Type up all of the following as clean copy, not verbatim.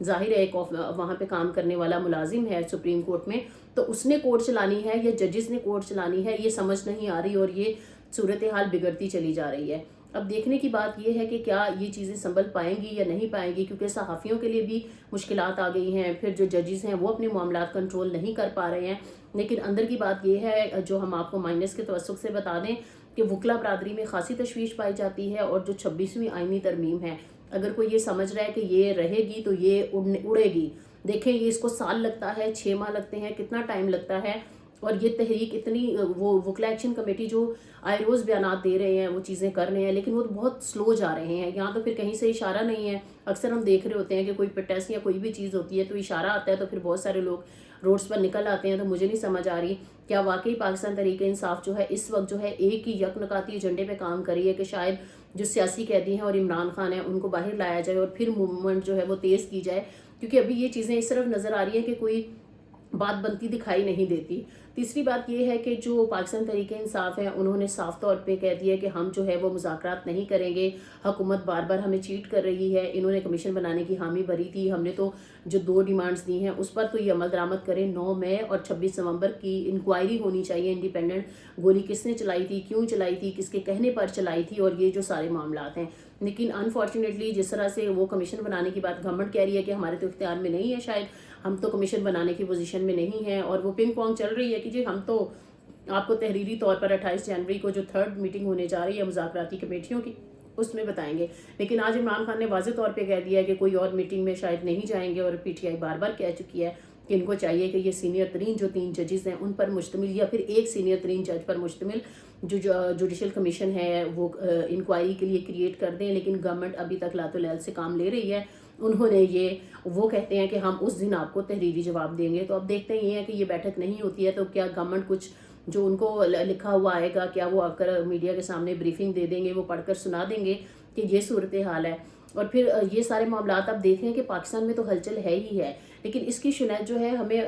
ظاہر ہے ایک وہاں پہ کام کرنے والا ملازم ہے سپریم کورٹ میں، تو اس نے کورٹ چلانی ہے یا ججز نے کورٹ چلانی ہے، یہ سمجھ نہیں آ رہی اور یہ صورتحال بگڑتی چلی جا رہی ہے۔ اب دیکھنے کی بات یہ ہے کہ کیا یہ چیزیں سنبھل پائیں گی یا نہیں پائیں گی، کیونکہ صحافیوں کے لیے بھی مشکلات آ گئی ہیں، پھر جو ججز ہیں وہ اپنے معاملات کنٹرول نہیں کر پا رہے ہیں۔ لیکن اندر کی بات یہ ہے جو ہم آپ کو مائنس کے توسط سے بتا دیں کہ وکلا برادری میں خاصی تشویش پائی جاتی ہے، اور جو 26ویں آئینی ترمیم ہے، اگر کوئی یہ سمجھ رہا ہے کہ یہ رہے گی تو یہ اڑے گی، دیکھیں یہ اس کو سال لگتا ہے، 6 ماہ لگتے ہیں، کتنا ٹائم لگتا ہے، اور یہ تحریک اتنی وہ وکلا ایکشن کمیٹی جو آئے روز بیانات دے رہے ہیں، وہ چیزیں کر رہے ہیں، لیکن وہ بہت سلو جا رہے ہیں، یہاں تو پھر کہیں سے اشارہ نہیں ہے۔ اکثر ہم دیکھ رہے ہوتے ہیں کہ کوئی پروٹیسٹ یا کوئی بھی چیز ہوتی ہے تو اشارہ آتا ہے تو پھر بہت سارے لوگ روڈز پر نکل آتے ہیں، تو مجھے نہیں سمجھ آ رہی کیا واقعی پاکستان تحریک انصاف جو ہے اس وقت جو ہے ایک ہی یک نکاتی ایجنڈے پہ کام کر رہی ہے کہ شاید جو سیاسی قیدی ہیں اور عمران خان ہیں ان کو باہر لایا جائے اور پھر موومنٹ جو ہے وہ تیز کی جائے، کیونکہ ابھی یہ چیزیں اس طرف نظر آ رہی ہیں کہ کوئی بات بنتی دکھائی نہیں دیتی۔ تیسری بات یہ ہے کہ جو پاکستان تحریک انصاف ہے انہوں نے صاف طور پہ کہہ دیا کہ ہم جو ہے وہ مذاکرات نہیں کریں گے، حکومت بار بار ہمیں چیٹ کر رہی ہے، انہوں نے کمیشن بنانے کی حامی بھری تھی، ہم نے تو جو 2 ڈیمانڈز دی ہیں اس پر تو یہ عمل درآمد کریں، 9 مئی اور 26 نومبر کی انکوائری ہونی چاہیے انڈیپینڈنٹ، گولی کس نے چلائی تھی، کیوں چلائی تھی، کس کے کہنے پر چلائی تھی، اور یہ جو سارے معاملات ہیں۔ لیکن انفارچونیٹلی جس طرح سے وہ کمیشن بنانے کی بات گورنمنٹ کہہ رہی ہے کہ ہمارے تو اختیار میں نہیں ہے، شاید ہم تو کمیشن بنانے کی پوزیشن میں نہیں ہیں، اور وہ پنگ پونگ چل رہی ہے کہ جی ہم تو آپ کو تحریری طور پر 28 جنوری کو جو 3rd میٹنگ ہونے جا رہی ہے مذاکراتی کمیٹیوں کی اس میں بتائیں گے۔ لیکن آج عمران خان نے واضح طور پہ کہہ دیا ہے کہ کوئی اور میٹنگ میں شاید نہیں جائیں گے، اور پی ٹی آئی بار بار کہہ چکی ہے کہ ان کو چاہیے کہ یہ سینئر ترین جو 3 ججز ہیں ان پر مشتمل یا پھر ایک سینئر ترین جج پر مشتمل جو جوڈیشل کمیشن ہے وہ انکوائری کے لیے کریٹ کر دیں، لیکن گورنمنٹ ابھی تک لات و لیل سے کام لے رہی ہے۔ انہوں نے وہ کہتے ہیں کہ ہم اس دن آپ کو تحریری جواب دیں گے، تو اب دیکھتے ہیں یہ ہے کہ یہ بیٹھک نہیں ہوتی ہے تو کیا گورنمنٹ کچھ جو ان کو لکھا ہوا آئے گا کیا وہ آ کر میڈیا کے سامنے بریفنگ دے دیں گے، وہ پڑھ کر سنا دیں گے کہ یہ صورتحال ہے۔ اور پھر یہ سارے معاملات آپ دیکھیں کہ پاکستان میں تو ہلچل ہے ہی ہے، لیکن اس کی شنید جو ہے ہمیں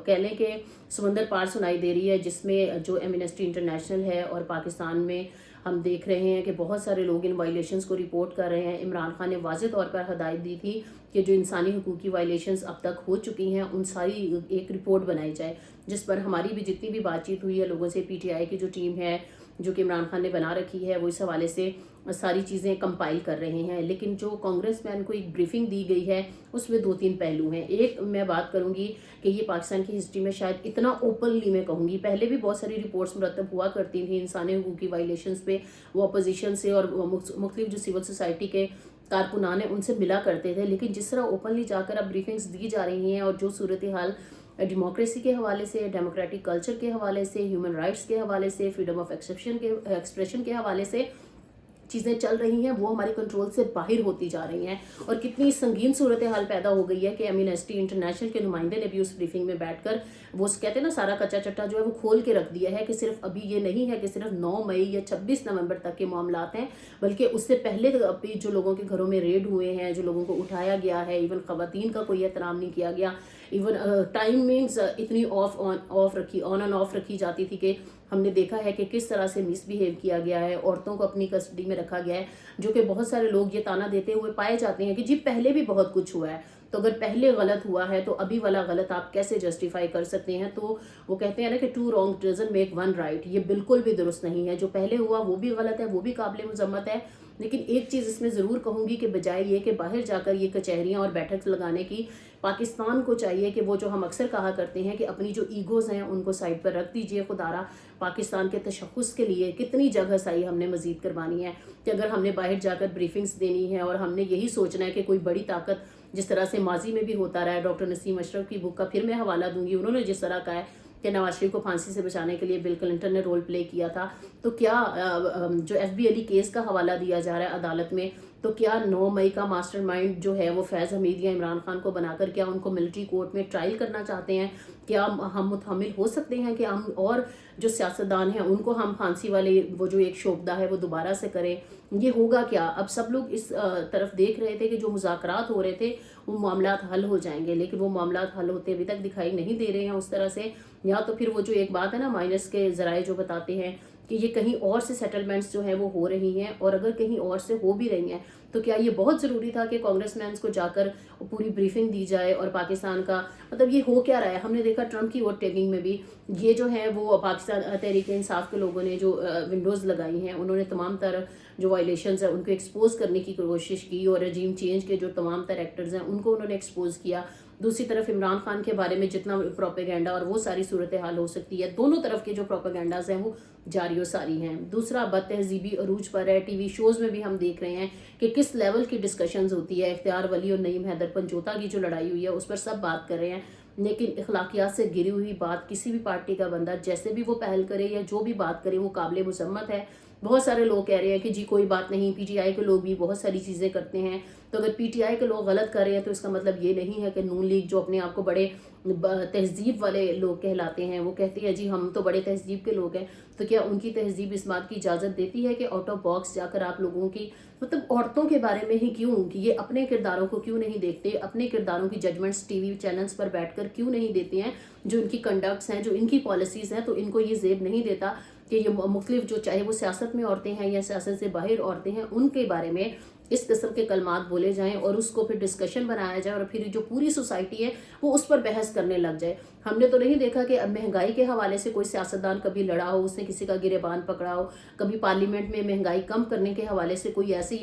کہہ لیں کہ سمندر پار سنائی دے رہی ہے، جس میں جو ایمنسٹی انٹرنیشنل ہے اور پاکستان میں ہم دیکھ رہے ہیں کہ بہت سارے لوگ ان وائلیشنز کو رپورٹ کر رہے ہیں۔ عمران خان نے واضح طور پر ہدایت دی تھی کہ جو انسانی حقوق کی وائلیشنز اب تک ہو چکی ہیں ان ساری ایک رپورٹ بنائی جائے، جس پر ہماری بھی جتنی بھی بات چیت ہوئی ہے لوگوں سے، پی ٹی آئی کی جو ٹیم ہے جو کہ عمران خان نے بنا رکھی ہے وہ اس حوالے سے ساری چیزیں کمپائل کر رہے ہیں۔ لیکن جو کانگریس مین کو ایک بریفنگ دی گئی ہے اس میں 2-3 پہلو ہیں۔ ایک میں بات کروں گی کہ یہ پاکستان کی ہسٹری میں شاید اتنا اوپنلی میں کہوں گی، پہلے بھی بہت ساری رپورٹس مرتب ہوا کرتی تھیں انسانی حقوق کی وائلیشنز پہ، وہ اپوزیشن سے اور مختلف جو سول سوسائٹی کے کارکنان ہیں ان سے ملا کرتے تھے، لیکن جس طرح اوپنلی جا کر اب بریفنگز دی جا رہی ہیں اور جو صورتحال ڈیموکریسی کے حوالے سے، ڈیموکریٹک کلچر کے حوالے سے، ہیومن رائٹس کے حوالے سے، فریڈم آف ایکسپریشن کے حوالے سے چیزیں چل رہی ہیں وہ ہمارے کنٹرول سے باہر ہوتی جا رہی ہیں، اور کتنی سنگین صورتحال پیدا ہو گئی ہے کہ ایمنسٹی انٹرنیشنل کے نمائندے نے بھی اس بریفنگ میں بیٹھ کر وہ کہتے ہیں نا سارا کچا چٹا جو ہے وہ کھول کے رکھ دیا ہے کہ صرف ابھی یہ نہیں ہے کہ صرف 9 مئی یا 26 نومبر تک کے معاملات ہیں، بلکہ اس سے پہلے بھی جو لوگوں کے گھروں میں ریڈ ہوئے ہیں، جو لوگوں کو اٹھایا گیا ہے، ایون خواتین کا کوئی احترام نہیں کیا گیا، ایون ٹائمنگز اتنی آن اینڈ آف رکھی جاتی تھی کہ ہم نے دیکھا ہے کہ کس طرح سے مس بیہیو کیا گیا ہے، عورتوں کو اپنی کسٹڈی میں رکھا گیا ہے، جو کہ بہت سارے لوگ یہ تانا دیتے ہوئے پائے جاتے ہیں کہ جی پہلے بھی بہت کچھ ہوا ہے، تو اگر پہلے غلط ہوا ہے تو ابھی والا غلط آپ کیسے جسٹیفائی کر سکتے ہیں؟ تو وہ کہتے ہیں نا کہ 2 wrongs doesn't make 1 right، یہ بالکل بھی درست نہیں ہے، جو پہلے ہوا وہ بھی غلط ہے، وہ بھی قابل مذمت ہے۔ لیکن ایک چیز اس میں ضرور کہوں گی کہ بجائے یہ کہ باہر جا کر یہ کچہریاں اور بیٹھک لگانے کی، پاکستان کو چاہیے کہ وہ جو ہم اکثر کہا کرتے ہیں کہ اپنی جو ایگوز ہیں ان کو سائڈ پر رکھ دیجئے، خدارا پاکستان کے تشخص کے لیے کتنی جگہ سائی ہم نے مزید کروانی ہے کہ اگر ہم نے باہر جا کر بریفنگز دینی ہے اور ہم نے یہی سوچنا ہے کہ کوئی بڑی طاقت جس طرح سے ماضی میں بھی ہوتا رہا ہے، ڈاکٹر نسیم اشرف کی بک کا پھر میں حوالہ دوں گی، انہوں نے جس طرح کہا ہے کہ نواز شریف کو پھانسی سے بچانے کے لیے بل کلنٹن نے رول پلے کیا تھا، تو کیا جو ایف بی علی کیس کا حوالہ دیا جا رہا ہے عدالت میں، تو کیا 9 مئی کا ماسٹر مائنڈ جو ہے وہ فیض حمید یا عمران خان کو بنا کر کیا ان کو ملٹری کورٹ میں ٹرائل کرنا چاہتے ہیں؟ کیا ہم متحمل ہو سکتے ہیں کہ ہم اور جو سیاستدان ہیں ان کو ہم پھانسی والے وہ جو ایک شعبدہ ہے وہ دوبارہ سے کریں؟ یہ ہوگا کیا؟ اب سب لوگ اس طرف دیکھ رہے تھے کہ جو مذاکرات ہو رہے تھے وہ معاملات حل ہو جائیں گے، لیکن وہ معاملات حل ہوتے ابھی تک دکھائی نہیں دے رہے ہیں اس طرح سے۔ یا تو پھر وہ جو ایک بات ہے نا مائنس کے ذرائع جو بتاتے ہیں کہ یہ کہیں اور سے سیٹلمنٹس جو ہیں وہ ہو رہی ہیں، اور اگر کہیں اور سے ہو بھی رہی ہیں تو کیا یہ بہت ضروری تھا کہ کانگریس مینس کو جا کر پوری بریفنگ دی جائے، اور پاکستان کا مطلب یہ ہو کیا رہا ہے؟ ہم نے دیکھا ٹرمپ کی ووٹ ٹیکنگ میں بھی یہ جو ہے وہ پاکستان تحریک انصاف کے لوگوں نے جو ونڈوز لگائی ہیں، انہوں نے تمام تر جو وائلیشنز ہیں ان کو ایکسپوز کرنے کی کوشش کی، اور رجیم چینج کے جو تمام تر ایکٹرز ہیں ان کو انہوں نے ایکسپوز کیا۔ دوسری طرف عمران خان کے بارے میں جتنا پروپیگنڈا اور وہ ساری صورتحال ہو سکتی ہے، دونوں طرف کے جو پروپیگنڈاز ہیں وہ جاری و ساری ہیں۔ دوسرا بد تہذیبی عروج پر ہے، ٹی وی شوز میں بھی ہم دیکھ رہے ہیں کہ کس لیول کی ڈسکشنز ہوتی ہے۔ اختیار ولی اور نعیم حیدر پنجوتا کی جو لڑائی ہوئی ہے اس پر سب بات کر رہے ہیں، لیکن اخلاقیات سے گری ہوئی بات کسی بھی پارٹی کا بندہ جیسے بھی وہ پہل کرے یا جو بھی بات کرے وہ قابل مذمت ہے۔ بہت سارے لوگ کہہ رہے ہیں کہ جی کوئی بات نہیں، پی ٹی آئی کے لوگ بھی بہت ساری چیزیں کرتے ہیں، تو اگر پی ٹی آئی کے لوگ غلط کر رہے ہیں تو اس کا مطلب یہ نہیں ہے کہ نون لیگ جو اپنے آپ کو بڑے تہذیب والے لوگ کہلاتے ہیں وہ کہتے ہیں جی ہم تو بڑے تہذیب کے لوگ ہیں، تو کیا ان کی تہذیب اس بات کی اجازت دیتی ہے کہ آؤٹ آف باکس جا کر آپ لوگوں کی مطلب عورتوں کے بارے میں ہی کیوں کہ یہ اپنے کرداروں کو کیوں نہیں دیکھتے، اپنے کرداروں کی ججمنٹس ٹی وی چینلز پر بیٹھ کر کیوں نہیں دیتے ہیں، جو ان کی کنڈکٹس ہیں، جو ان کی پالیسیز ہیں، تو ان کو یہ زیب نہیں دیتا کہ یہ مختلف جو چاہے وہ سیاست میں عورتیں ہیں یا سیاست سے باہر عورتیں ہیں ان کے بارے میں اس قسم کے کلمات بولے جائیں اور اس کو پھر ڈسکشن بنایا جائے، اور پھر جو پوری سوسائٹی ہے وہ اس پر بحث کرنے لگ جائے۔ ہم نے تو نہیں دیکھا کہ اب مہنگائی کے حوالے سے کوئی سیاستدان کبھی لڑا ہو، اس نے کسی کا گریبان پکڑا ہو، کبھی پارلیمنٹ میں مہنگائی کم کرنے کے حوالے سے کوئی ایسی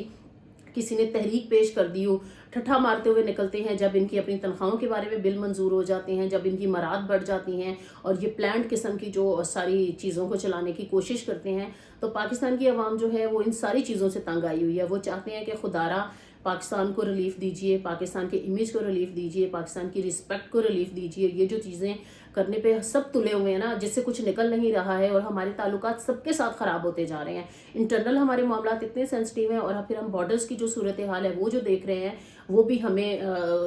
کسی نے تحریک پیش کر دی ہو۔ ٹھٹھا مارتے ہوئے نکلتے ہیں جب ان کی اپنی تنخواہوں کے بارے میں بل منظور ہو جاتے ہیں، جب ان کی مراد بڑھ جاتی ہیں اور یہ پلانڈ قسم کی جو ساری چیزوں کو چلانے کی کوشش کرتے ہیں، تو پاکستان کی عوام جو ہے وہ ان ساری چیزوں سے تنگ آئی ہوئی ہے۔ وہ چاہتے ہیں کہ خدارا پاکستان کو ریلیف دیجیے، پاکستان کے امیج کو ریلیف دیجیے، پاکستان کی رسپیکٹ کو ریلیف دیجیے۔ یہ جو چیزیں کرنے پہ سب تلے ہوئے ہیں نا، جس سے کچھ نکل نہیں رہا ہے، اور ہمارے تعلقات سب کے ساتھ خراب ہوتے جا رہے ہیں۔ انٹرنل ہمارے معاملات اتنے سینسٹیو ہیں، اور پھر ہم بارڈرز کی جو صورتحال ہے وہ جو دیکھ رہے ہیں وہ بھی ہمیں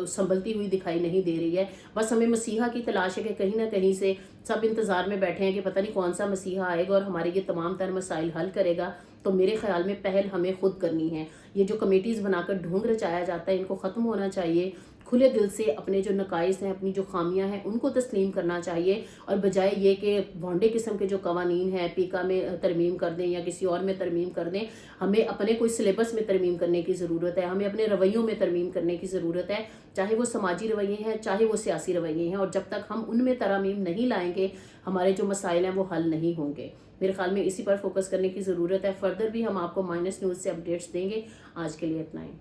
سنبھلتی ہوئی دکھائی نہیں دے رہی ہے۔ بس ہمیں مسیحا کی تلاش ہے کہ کہیں نہ کہیں سے سب انتظار میں بیٹھے ہیں کہ پتہ نہیں کون سا مسیحا آئے گا اور ہمارے یہ تمام تر مسائل حل کرے گا۔ تو میرے خیال میں پہل ہمیں خود کرنی ہے۔ یہ جو کمیٹیز بنا کر ڈھونگ رچایا جاتا ہے ان کو ختم ہونا چاہیے۔ کھلے دل سے اپنے جو نقائص ہیں، اپنی جو خامیاں ہیں ان کو تسلیم کرنا چاہیے، اور بجائے یہ کہ بھونڈے قسم کے جو قوانین ہیں پیکا میں ترمیم کر دیں یا کسی اور میں ترمیم کر دیں، ہمیں اپنے کوئی سلیبس میں ترمیم کرنے کی ضرورت ہے، ہمیں اپنے رویوں میں ترمیم کرنے کی ضرورت ہے، چاہے وہ سماجی رویے ہیں چاہے وہ سیاسی رویے ہیں، اور جب تک ہم ان میں ترامیم نہیں لائیں گے ہمارے جو مسائل ہیں وہ حل نہیں ہوں گے۔ میرے خیال میں اسی پر فوکس کرنے کی ضرورت ہے۔ فردر بھی ہم آپ کو مائنس نیوز سے اپڈیٹس دیں گے۔ آج کے لیے اتنا ہی۔